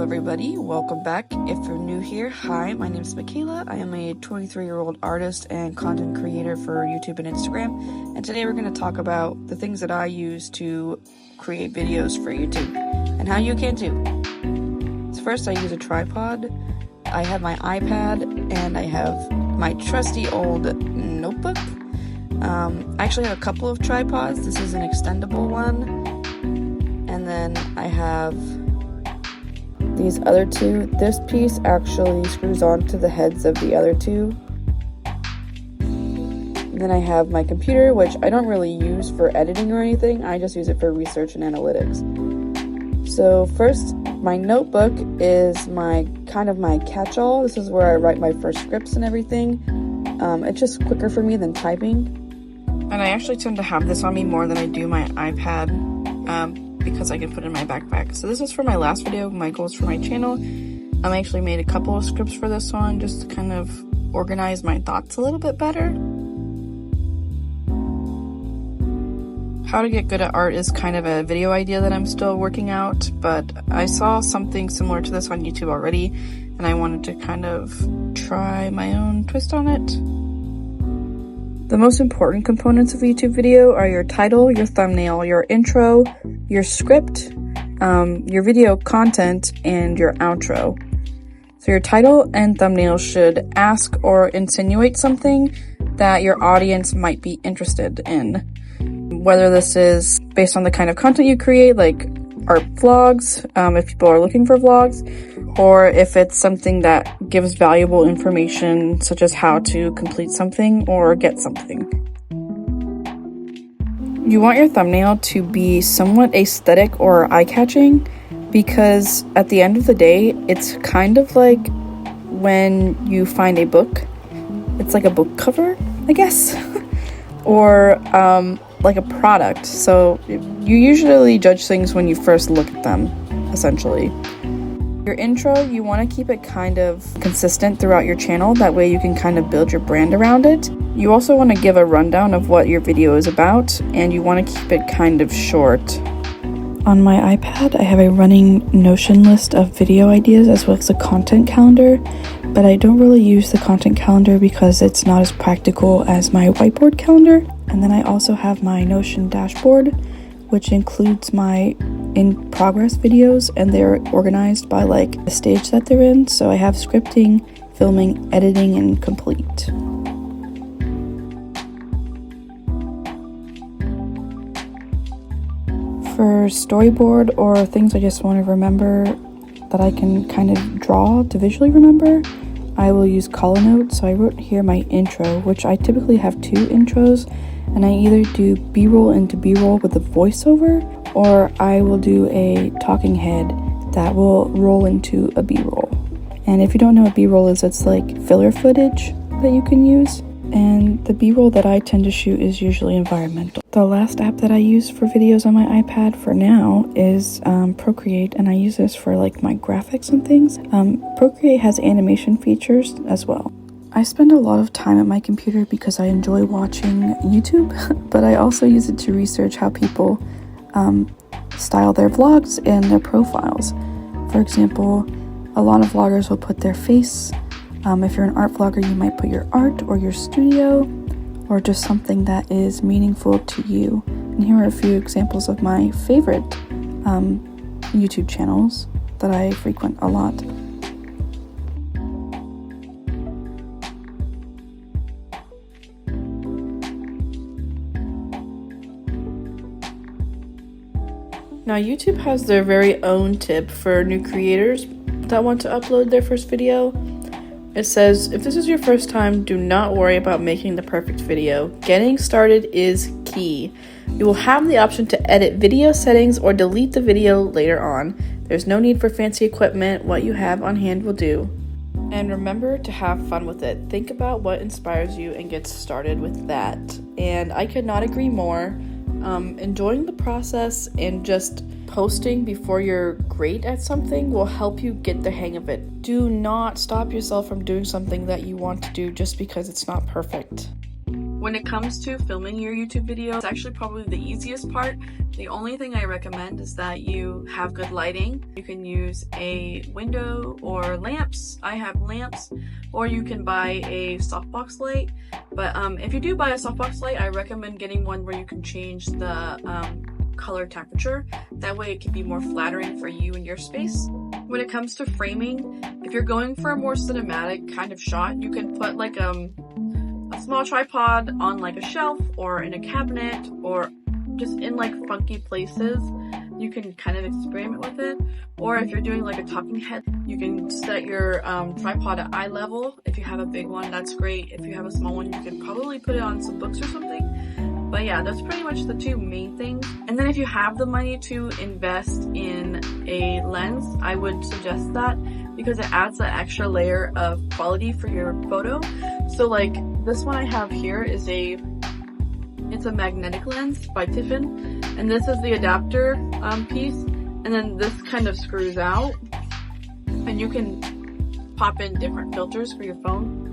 everybody, welcome back. If you're new here, hi, my name is Michaela. I am a 23-year-old artist and content creator for YouTube and Instagram, and today we're going to talk about the things that I use to create videos for YouTube and how you can too. So first, I use a tripod. I have my iPad and I have my trusty old notebook. I actually have a couple of tripods. This is an extendable one, and then I have these other two. This piece actually screws onto the heads of the other two. And then I have my computer, which I don't really use for editing or anything. I just use it for research and analytics. So first, my notebook is my catch-all. This is where I write my first scripts and everything. It's just quicker for me than typing. And I actually tend to have this on me more than I do my iPad. Because I can put it in my backpack. So this is for my last video, my goals for my channel. I actually made a couple of scripts for this one just to kind of organize my thoughts a little bit better. How to get good at art is kind of a video idea that I'm still working out, but I saw something similar to this on YouTube already, and I wanted to kind of try my own twist on it. The most important components of a YouTube video are your title, your thumbnail, your intro, your script, your video content, and your outro. So your title and thumbnail should ask or insinuate something that your audience might be interested in. Whether this is based on the kind of content you create, like art vlogs, if people are looking for vlogs, or if it's something that gives valuable information, such as how to complete something or get something. You want your thumbnail to be somewhat aesthetic or eye-catching, because at the end of the day, it's kind of like when you find a book. It's like a book cover, I guess, or like a product. So you usually judge things when you first look at them, essentially. Your intro, you want to keep it kind of consistent throughout your channel. That way you can kind of build your brand around it. You also want to give a rundown of what your video is about, and you want to keep it kind of short. On my iPad, I have a running Notion list of video ideas as well as a content calendar, but I don't really use the content calendar because it's not as practical as my whiteboard calendar. And then I also have my Notion dashboard, which includes my in-progress videos, and they're organized by like the stage that they're in. So I have scripting, filming, editing, and complete. For storyboard or things I just want to remember that I can kind of draw to visually remember, I will use column notes. So I wrote here my intro, which I typically have two intros, and I either do B-roll into B-roll with a voiceover, or I will do a talking head that will roll into a B-roll. And if you don't know what B-roll is, it's like filler footage that you can use. And the B-roll that I tend to shoot is usually environmental. The last app that I use for videos on my iPad for now is Procreate, and I use this for like my graphics and things. Procreate has animation features as well. I spend a lot of time at my computer because I enjoy watching YouTube, but I also use it to research how people style their vlogs and their profiles. For example, a lot of vloggers will put their face. If you're an art vlogger, you might put your art or your studio or just something that is meaningful to you. And here are a few examples of my favorite YouTube channels that I frequent a lot. Now, YouTube has their very own tip for new creators that want to upload their first video. It says, if this is your first time, do not worry about making the perfect video. Getting started is key. You will have the option to edit video settings or delete the video later on. There's no need for fancy equipment. What you have on hand will do. And remember to have fun with it. Think about what inspires you and get started with that. And I could not agree more. Enjoying the process and just posting before you're great at something will help you get the hang of it. Do not stop yourself from doing something that you want to do just because it's not perfect. When it comes to filming your YouTube video, it's actually probably the easiest part. The only thing I recommend is that you have good lighting. You can use a window or lamps. I have lamps, or you can buy a softbox light. But if you do buy a softbox light, I recommend getting one where you can change the color temperature. That way it can be more flattering for you and your space. When it comes to framing, if you're going for a more cinematic kind of shot, you can put like a small tripod on like a shelf or in a cabinet or just in like funky places. You can kind of experiment with it. Or if you're doing like a talking head, you can set your tripod at eye level. If you have a big one, that's great. If you have a small one, you can probably put it on some books or something. But yeah, that's pretty much the two main things. And then if you have the money to invest in a lens, I would suggest that because it adds that extra layer of quality for your photo. So like this one I have here is it's a magnetic lens by Tiffin, and this is the adapter piece, and then this kind of screws out, and you can pop in different filters for your phone.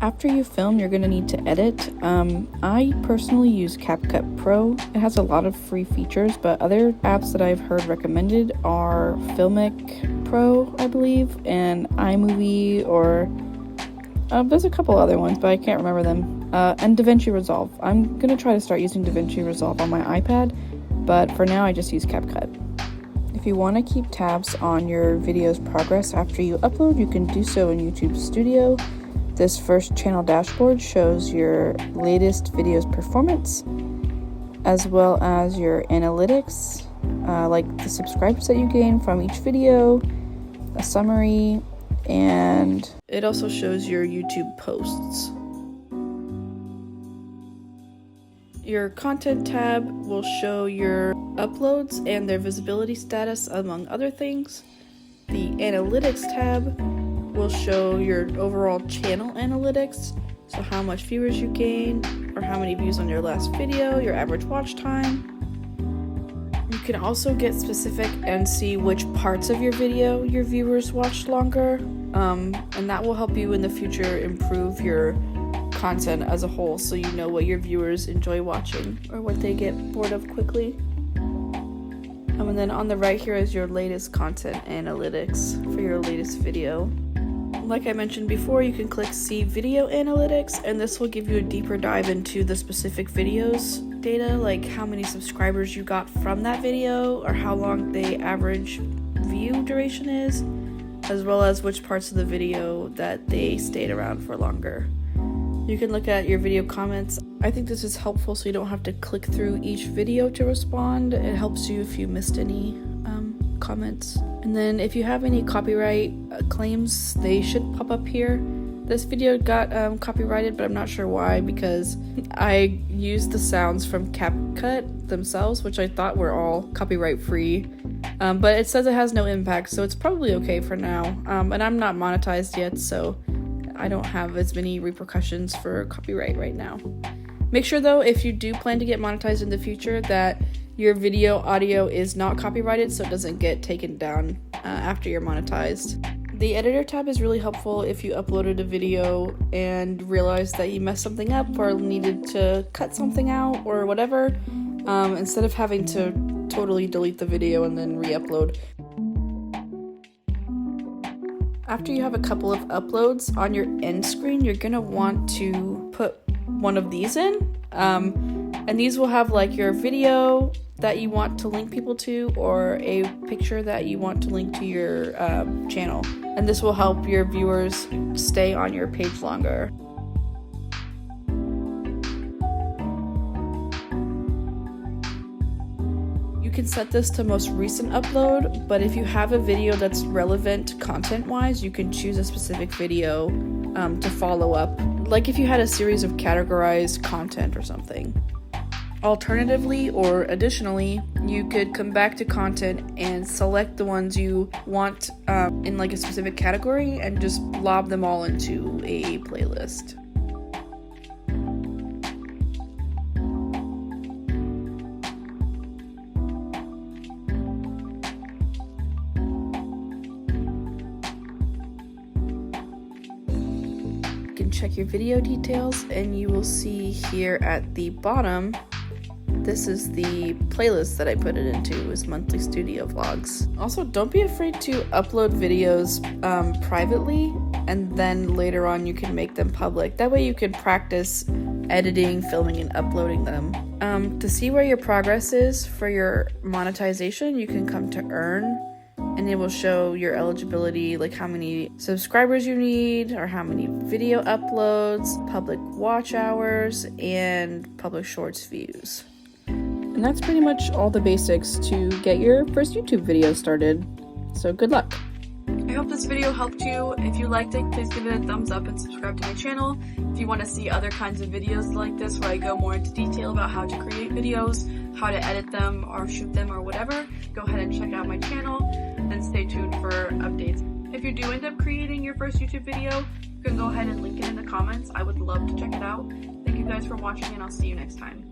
After you film, you're going to need to edit. I personally use CapCut Pro. It has a lot of free features, but other apps that I've heard recommended are Filmic Pro, I believe, and iMovie, or there's a couple other ones, but I can't remember them. And DaVinci Resolve. I'm going to try to start using DaVinci Resolve on my iPad, but for now I just use CapCut. If you want to keep tabs on your video's progress after you upload, you can do so in YouTube Studio. This first channel dashboard shows your latest video's performance, as well as your analytics, like the subscribers that you gain from each video, a summary, and it also shows your YouTube posts. Your content tab will show your uploads and their visibility status, among other things. The analytics tab will show your overall channel analytics, so how much viewers you gain, or how many views on your last video, your average watch time. You can also get specific and see which parts of your video your viewers watched longer, and that will help you in the future improve your content as a whole, so you know what your viewers enjoy watching or what they get bored of quickly. And then on the right here is your latest content analytics for your latest video. Like I mentioned before, you can click See Video Analytics, and this will give you a deeper dive into the specific video's data, like how many subscribers you got from that video, or how long the average view duration is, as well as which parts of the video that they stayed around for longer. You can look at your video comments. I think this is helpful so you don't have to click through each video to respond. It helps you if you missed any comments. And then if you have any copyright claims, they should pop up here. This video got copyrighted, but I'm not sure why, because I used the sounds from CapCut themselves, which I thought were all copyright free. But it says it has no impact, so it's probably okay for now. And I'm not monetized yet, so I don't have as many repercussions for copyright right now. Make sure though, if you do plan to get monetized in the future, that your video audio is not copyrighted so it doesn't get taken down after you're monetized. The editor tab is really helpful if you uploaded a video and realized that you messed something up or needed to cut something out or whatever, instead of having to totally delete the video and then re-upload. After you have a couple of uploads, on your end screen, you're gonna want to put one of these in. And these will have like your video that you want to link people to, or a picture that you want to link to your channel. And this will help your viewers stay on your page longer. You can set this to most recent upload, but if you have a video that's relevant content-wise, you can choose a specific video to follow up, like if you had a series of categorized content or something. Alternatively, or additionally, you could come back to content and select the ones you want in like a specific category and just lob them all into a playlist. can check your video details, and you will see here at the bottom, this is the playlist that I put it into, is monthly studio vlogs. Also, don't be afraid to upload videos privately, and then later on you can make them public. That way you can practice editing, filming, and uploading them. To see where your progress is for your monetization, you can come to earn, and it will show your eligibility, like how many subscribers you need, or how many video uploads, public watch hours, and public shorts views. And that's pretty much all the basics to get your first YouTube video started. So good luck. I hope this video helped you. If you liked it, please give it a thumbs up and subscribe to my channel. If you want to see other kinds of videos like this where I go more into detail about how to create videos, how to edit them or shoot them or whatever, go ahead and check out my channel and stay tuned for updates. If you do end up creating your first YouTube video, you can go ahead and link it in the comments. I would love to check it out. Thank you guys for watching, and I'll see you next time.